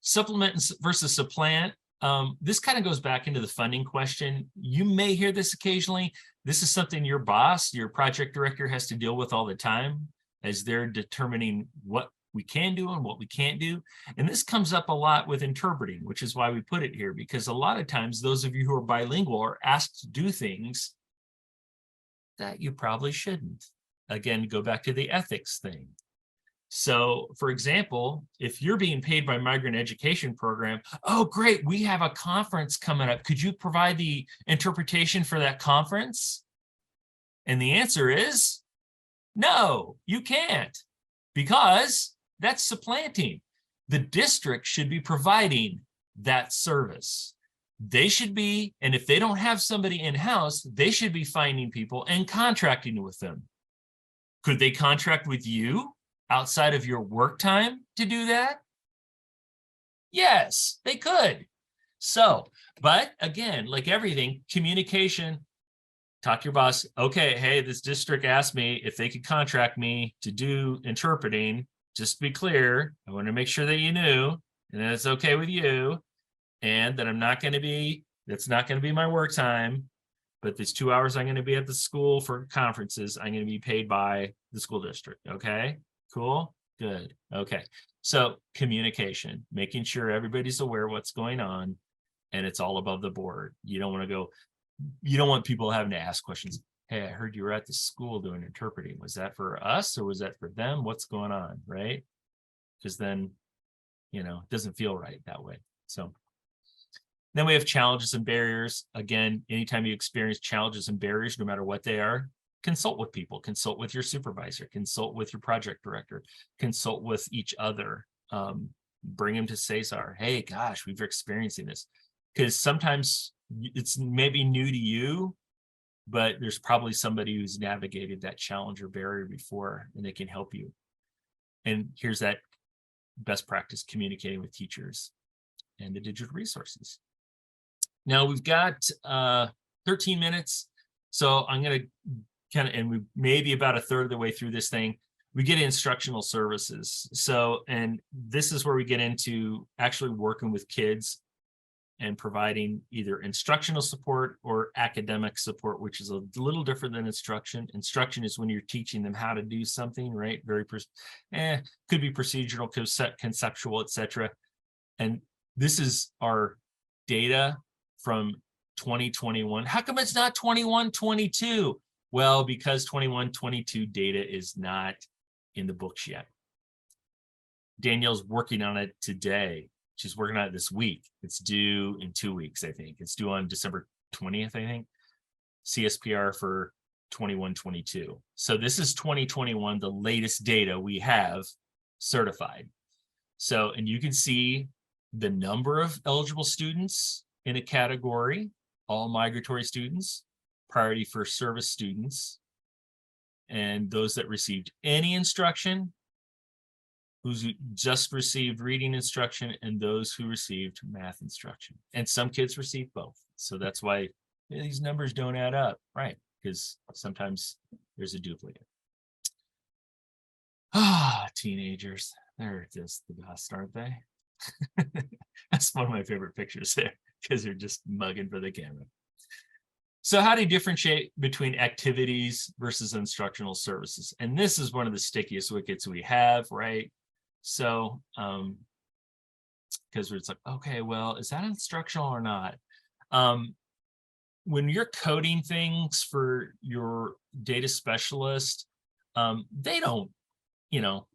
Supplement versus supplant. This kind of goes back into the funding question. You may hear this occasionally. This is something your boss, your project director, has to deal with all the time as they're determining what we can do and what we can't do. And this comes up a lot with interpreting, which is why we put it here, because a lot of times those of you who are bilingual are asked to do things that you probably shouldn't. Again, go back to the ethics thing. So, for example, if you're being paid by Migrant Education Program, oh, great, we have a conference coming up. Could you provide the interpretation for that conference? And the answer is no, you can't, because that's supplanting. The district should be providing that service. They should be, and if they don't have somebody in-house, they should be finding people and contracting with them. Could they contract with you outside of your work time to do that? Yes, they could. So, but again, like everything, communication, talk to your boss. Okay, hey, this district asked me if they could contract me to do interpreting. Just to be clear, I want to make sure that you knew and that it's okay with you, and that that's not going to be my work time. But these 2 hours I'm going to be at the school for conferences, I'm going to be paid by the school district. Okay, cool, good. Okay, so communication, making sure everybody's aware what's going on, and it's all above the board. You don't want people having to ask questions. Hey, I heard you were at the school doing interpreting. Was that for us or was that for them? What's going on, right? Because then, it doesn't feel right that way. So then we have challenges and barriers. Again, anytime you experience challenges and barriers, no matter what they are, consult with people, consult with your supervisor, consult with your project director, consult with each other. Bring them to CESAR. Hey, gosh, we've experiencing this. Because sometimes it's maybe new to you, but there's probably somebody who's navigated that challenge or barrier before, and they can help you. And here's that best practice, communicating with teachers and the digital resources. Now we've got 13 minutes. So I'm going to and we maybe about a third of the way through this thing, we get instructional services. So, and this is where we get into actually working with kids and providing either instructional support or academic support, which is a little different than instruction. Instruction is when you're teaching them how to do something, right? Very, could be procedural, conceptual, etc. And this is our data from 2021. How come it's not 21, 22? Well, because 21, 22 data is not in the books yet. Danielle's working on it today. She's working on it this week. It's due in 2 weeks, I think. It's due on December 20th, I think. CSPR for 21, 22. So this is 2021, the latest data we have certified. So, and you can see the number of eligible students in a category, all migratory students, priority first service students, and those that received any instruction, who's just received reading instruction, and those who received math instruction. And some kids received both. So that's why these numbers don't add up, right? Because sometimes there's a duplicate. Teenagers, they're just the best, aren't they? That's one of my favorite pictures there, because they're just mugging for the camera. So how do you differentiate between activities versus instructional services? And this is one of the stickiest wickets we have, right? So, because it's like, okay, well, is that instructional or not? When you're coding things for your data specialist, they don't know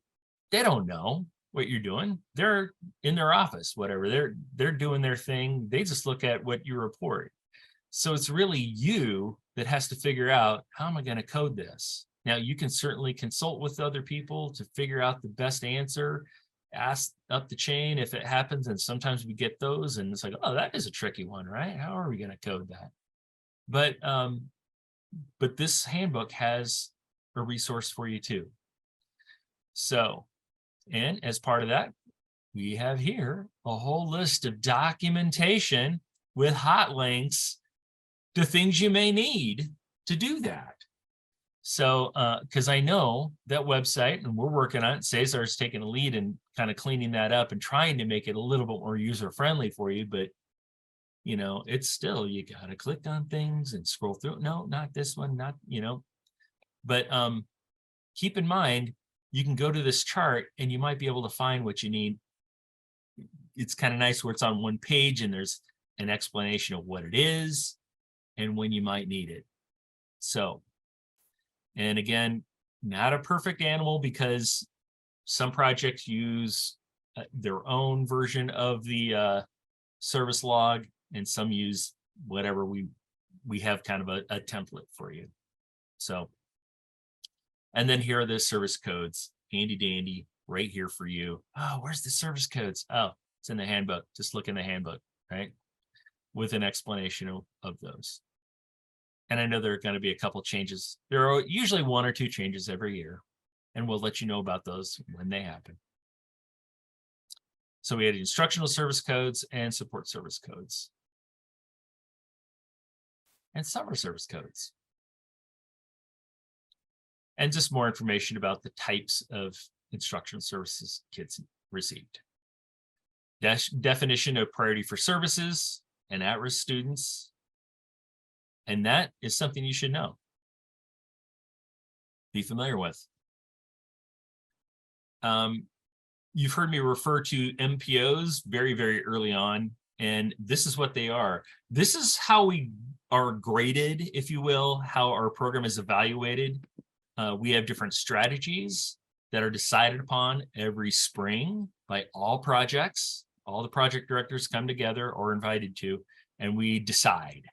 what you're doing. They're in their office, whatever. They're doing their thing. They just look at what you report. So it's really you that has to figure out, how am I going to code this? Now, you can certainly consult with other people to figure out the best answer, ask up the chain if it happens, and sometimes we get those, and it's like, oh, that is a tricky one, right? How are we going to code that? But this handbook has a resource for you too. So, and as part of that, we have here a whole list of documentation with hot links to things you may need to do that. So, because I know that website, and we're working on it, CESAR is taking a lead and kind of cleaning that up and trying to make it a little bit more user-friendly for you, but it's still, you got to click on things and scroll through. No, not this one, not, but keep in mind, you can go to this chart and you might be able to find what you need. It's kind of nice where it's on one page and there's an explanation of what it is and when you might need it. So, and again, not a perfect animal, because some projects use their own version of the service log, and some use whatever we have kind of a template for you. So, and then here are the service codes, handy dandy, right here for you. Oh, where's the service codes? Oh, it's in the handbook. Just look in the handbook, right? With an explanation of those. And I know there are going to be a couple changes. There are usually 1 or 2 changes every year, and we'll let you know about those when they happen. So we had instructional service codes and support service codes and summer service codes. And just more information about the types of instructional services kids received. Definition of priority for services and at-risk students. And that is something you should know. Be familiar with. You've heard me refer to MPOs very, very early on, and this is what they are. This is how we are graded, if you will, how our program is evaluated. We have different strategies that are decided upon every spring by all projects. All the project directors come together or invited to, and we decide,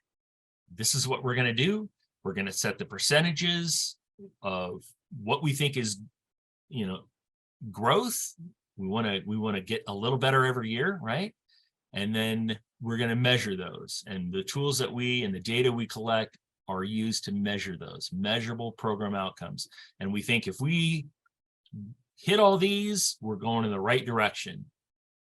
this is what we're going to do. We're going to set the percentages of what we think is, growth. We want to get a little better every year, right? And then we're going to measure those. And the tools that and the data we collect are used to measure those measurable program outcomes. And we think if we hit all these, we're going in the right direction.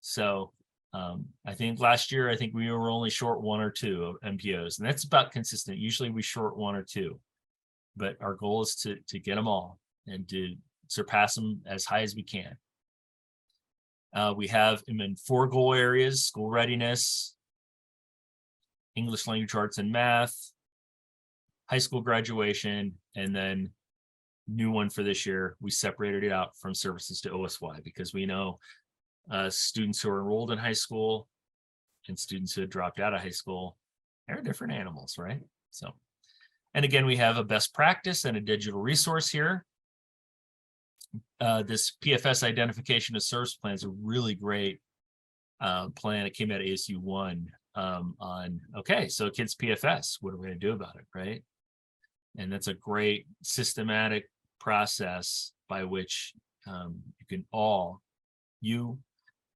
So I think last year, we were only short 1 or 2 of MPOs, and that's about consistent. Usually we short 1 or 2, but our goal is to get them all and to surpass them as high as we can. We have them in 4 goal areas: school readiness, English language arts and math, high school graduation, and then new one for this year, we separated it out from services to OSY because we know students who are enrolled in high school and students who have dropped out of high school, they're different animals, right? So, and again, we have a best practice and a digital resource here. This PFS identification of service plan is a really great plan. It came out of ASU 1 on, okay, so kids PFS, what are we going to do about it, right? And that's a great systematic process by which you can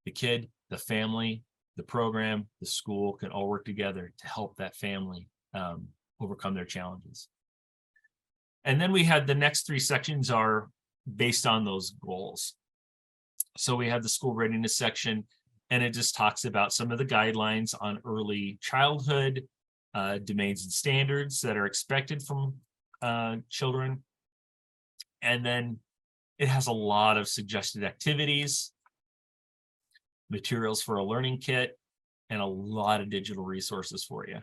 the kid, the family, the program, the school can all work together to help that family overcome their challenges. And then we had the next 3 sections are based on those goals. So we have the school readiness section, and it just talks about some of the guidelines on early childhood, domains and standards that are expected from children. And then it has a lot of suggested activities, materials for a learning kit, and a lot of digital resources for you.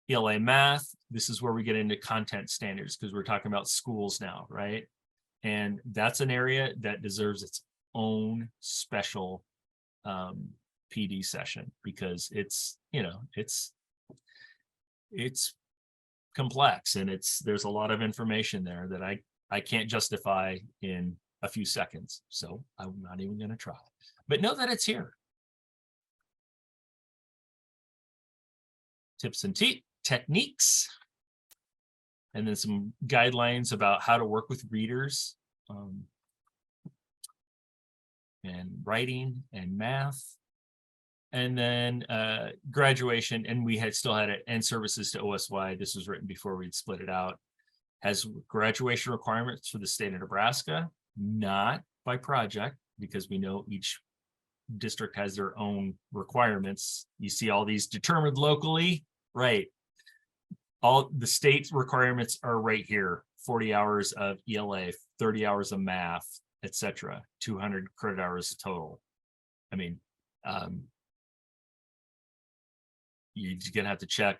ELA math, this is where we get into content standards because we're talking about schools now, right? And that's an area that deserves its own special PD session because it's complex and there's a lot of information there that I can't justify in a few seconds. So I'm not even going to try, but know that it's here. Tips and techniques, and then some guidelines about how to work with readers and writing and math. And then graduation, and we still had it, and services to OSY. This was written before we'd split it out. Has graduation requirements for the state of Nebraska, not by project, because we know each district has their own requirements. You see all these determined locally, right? All the state requirements are right here: 40 hours of ELA, 30 hours of math, etc. 200 credit hours total. I mean, you're gonna have to check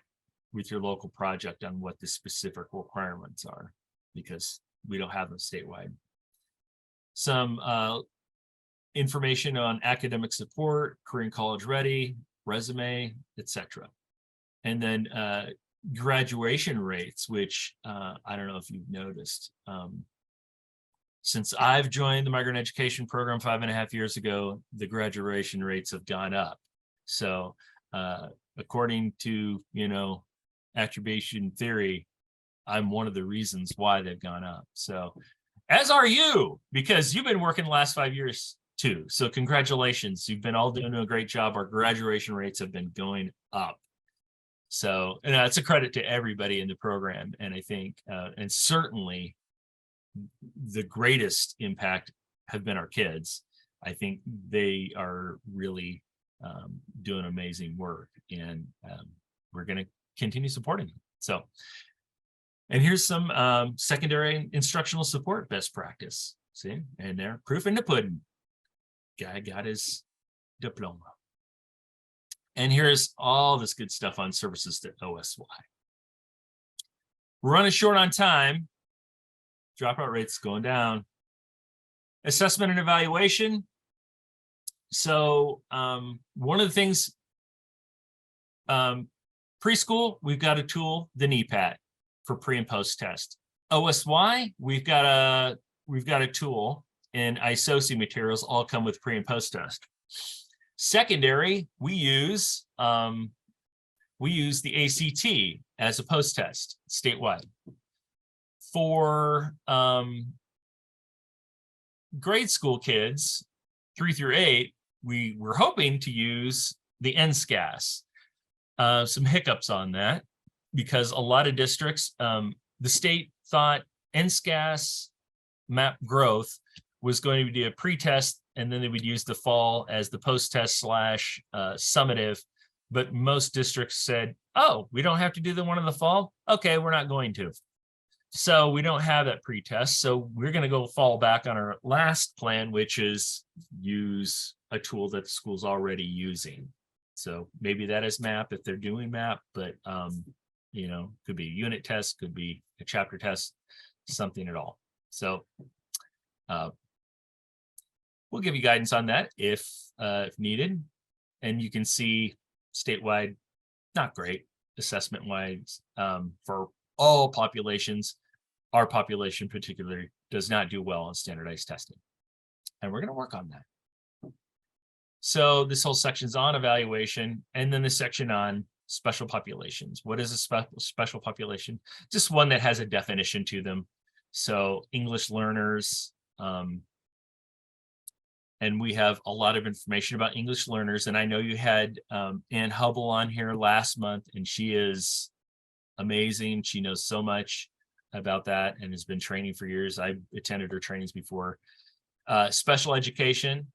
with your local project on what the specific requirements are because we don't have them statewide. Some information on academic support, career and college ready, resume, etc. And then graduation rates, which I don't know if you've noticed. Since I've joined the migrant education program 5.5 years ago, the graduation rates have gone up. So according to, attribution theory, I'm one of the reasons why they've gone up. So as are you, because you've been working the last 5 years too. So congratulations. You've been all doing a great job. Our graduation rates have been going up. So, and it's a credit to everybody in the program. And I think, and certainly the greatest impact have been our kids. I think they are really doing amazing work, and we're going to continue supporting them. So, and here's some secondary instructional support best practice. See, and there, proof in the pudding. Guy got his diploma. And here's all this good stuff on services to OSY. We're running short on time. Dropout rates going down. Assessment and evaluation. So one of the things, preschool, we've got a tool, the NEPAT, for pre and post test. OSY, we've got a tool, and ISOC materials all come with pre and post test. Secondary, we use the ACT as a post test statewide. For grade school kids, 3 through 8, we were hoping to use the NSCAS. Some hiccups on that, because a lot of districts, the state thought NSCAS map growth was going to be a pre-test, and then they would use the fall as the post-test / summative. But most districts said, oh, we don't have to do the one in the fall. Okay, we're not going to. So we don't have that pre-test. So we're going to go fall back on our last plan, which is use a tool that the school's already using. So maybe that is MAP if they're doing MAP, but you know, could be a unit test, could be a chapter test, something at all. So we'll give you guidance on that if needed. And you can see statewide, not great assessment wise for all populations. Our population particularly does not do well on standardized testing. And we're going to work on that. So this whole section's on evaluation, and then the section on special populations. What is a special population? Just one that has a definition to them. So English learners, and we have a lot of information about English learners. And I know you had Ann Hubble on here last month, and she is amazing. She knows so much about that and has been training for years. I attended her trainings before. Special education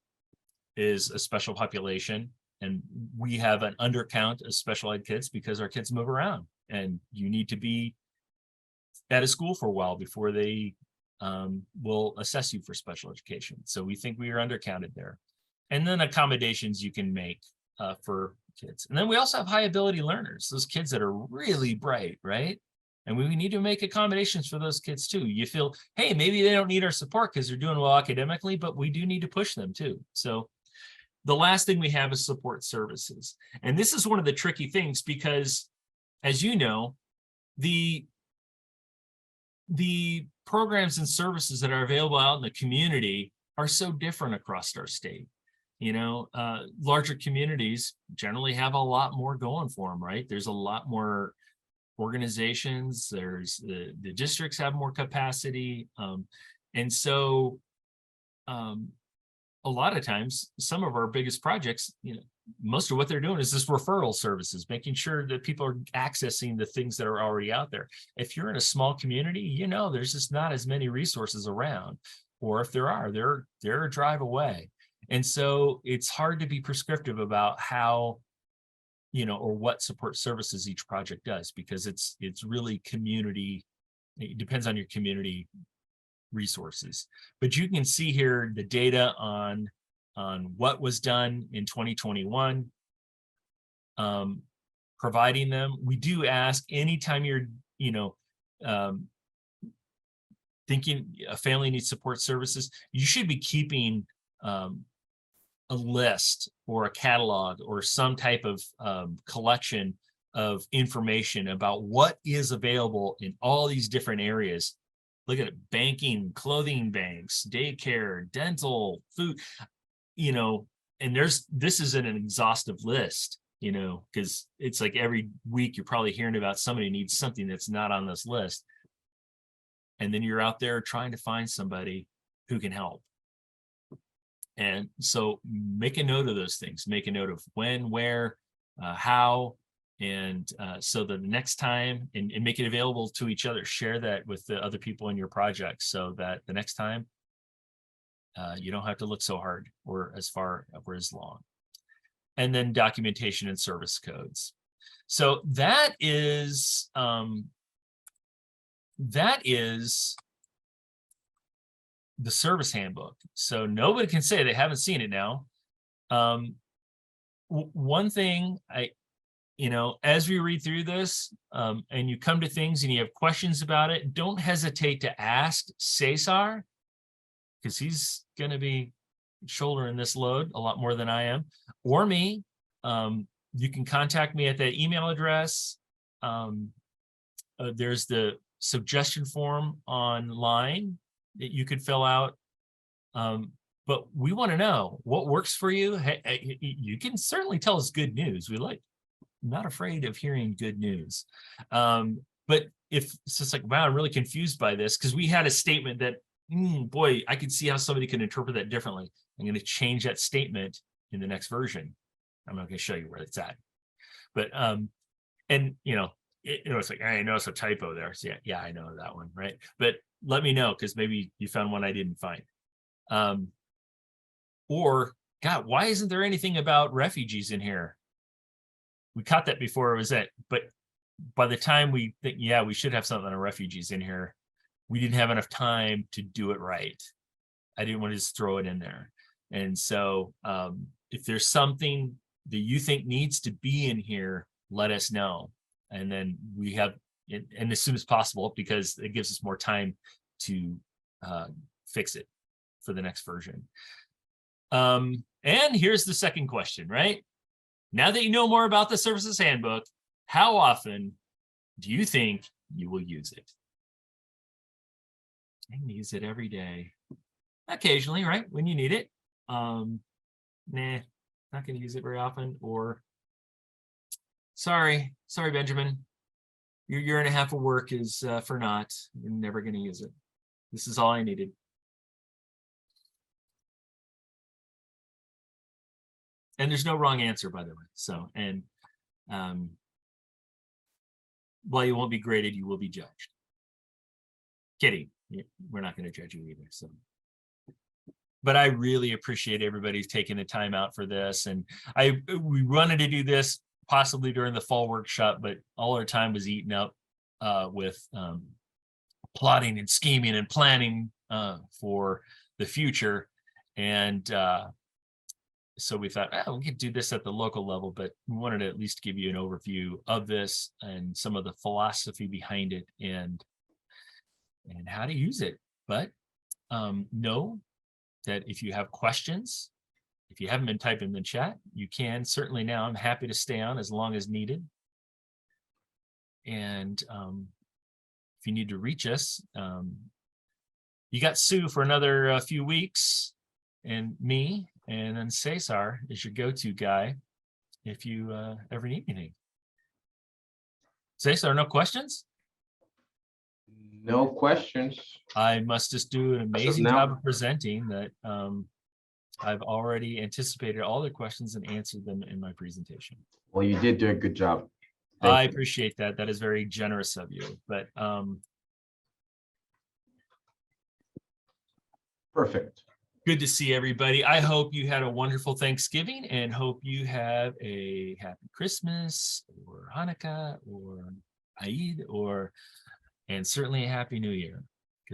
is a special population, and we have an undercount of special ed kids because our kids move around, and you need to be at a school for a while before they will assess you for special education. So we think we are undercounted there. And then accommodations you can make for kids. And then we also have high ability learners, those kids that are really bright, right? And we need to make accommodations for those kids too. You feel, hey, maybe they don't need our support because they're doing well academically, but we do need to push them too. So the last thing we have is support services. And this is one of the tricky things because, as you know, the programs and services that are available out in the community are so different across our state. You know, larger communities generally have a lot more going for them, right? There's a lot more organizations, there's the districts have more capacity. And so a lot of times, some of our biggest projects, you know, most of what they're doing is this referral services, making sure that people are accessing the things that are already out there. If you're in a small community, you know, there's just not as many resources around, or if there are, they're a drive away. And so it's hard to be prescriptive about how, you know, or what support services each project does, because it's really community, it depends on your community resources. But you can see here the data on what was done in 2021, providing them. We do ask anytime you're, you know, thinking a family needs support services, you should be keeping a list or a catalog or some type of collection of information about what is available in all these different areas. Look at it, banking, clothing banks, daycare, dental, food, you know, and this isn't an exhaustive list, you know, because it's like every week you're probably hearing about somebody needs something that's not on this list. And then you're out there trying to find somebody who can help. And so make a note of those things, make a note of when, where, how, And so that the next time, and make it available to each other, share that with the other people in your project, so that the next time you don't have to look so hard or as far or as long. And then documentation and service codes. So that is the service handbook. So nobody can say they haven't seen it now. One thing as we read through this, and you come to things and you have questions about it, don't hesitate to ask Cesar, because he's going to be shouldering this load a lot more than I am, or me. You can contact me at that email address. There's the suggestion form online that you could fill out. But we want to know what works for you. Hey, you can certainly tell us good news. Not afraid of hearing good news. But if it's just like, wow, I'm really confused by this, because we had a statement that, boy, I could see how somebody can interpret that differently. I'm going to change that statement in the next version. I'm not going to show you where it's at. But, it's like, I know it's a typo there. So yeah, I know that one, right? But let me know, because maybe you found one I didn't find. Or, God, why isn't there anything about refugees in here? We caught that before it was it, but by the time we think, yeah, we should have something on refugees in here, we didn't have enough time to do it right. I didn't want to just throw it in there. And so if there's something that you think needs to be in here, let us know. And then we have it, and as soon as possible, because it gives us more time to fix it for the next version. And here's the second question, right? Now that you know more about the Services Handbook, how often do you think you will use it? I use it every day. Occasionally, right? When you need it. Nah, not going to use it very often. Or, sorry, Benjamin. Your year and a half of work is for naught. You're never going to use it. This is all I needed. And there's no wrong answer, by the way. So, and while you won't be graded, you will be judged. Kidding. We're not going to judge you either. So, but I really appreciate everybody taking the time out for this. And we wanted to do this possibly during the fall workshop, but all our time was eaten up with plotting and scheming and planning for the future. And so we thought, we could do this at the local level, but we wanted to at least give you an overview of this and some of the philosophy behind it and how to use it. But know that if you have questions, if you haven't been typing in the chat, you can certainly now. I'm happy to stay on as long as needed. And if you need to reach us, you got Sue for another few weeks, and me, and then Cesar is your go-to guy if you ever need anything. Cesar, no questions?
No questions.
I must just do an amazing job of presenting that I've already anticipated all the questions and answered them in my presentation.
Well, you did do a good job.
I appreciate that. That is very generous of you. But
perfect.
Good to see everybody. I hope you had a wonderful Thanksgiving and hope you have a happy Christmas or Hanukkah or Eid and certainly a happy New Year.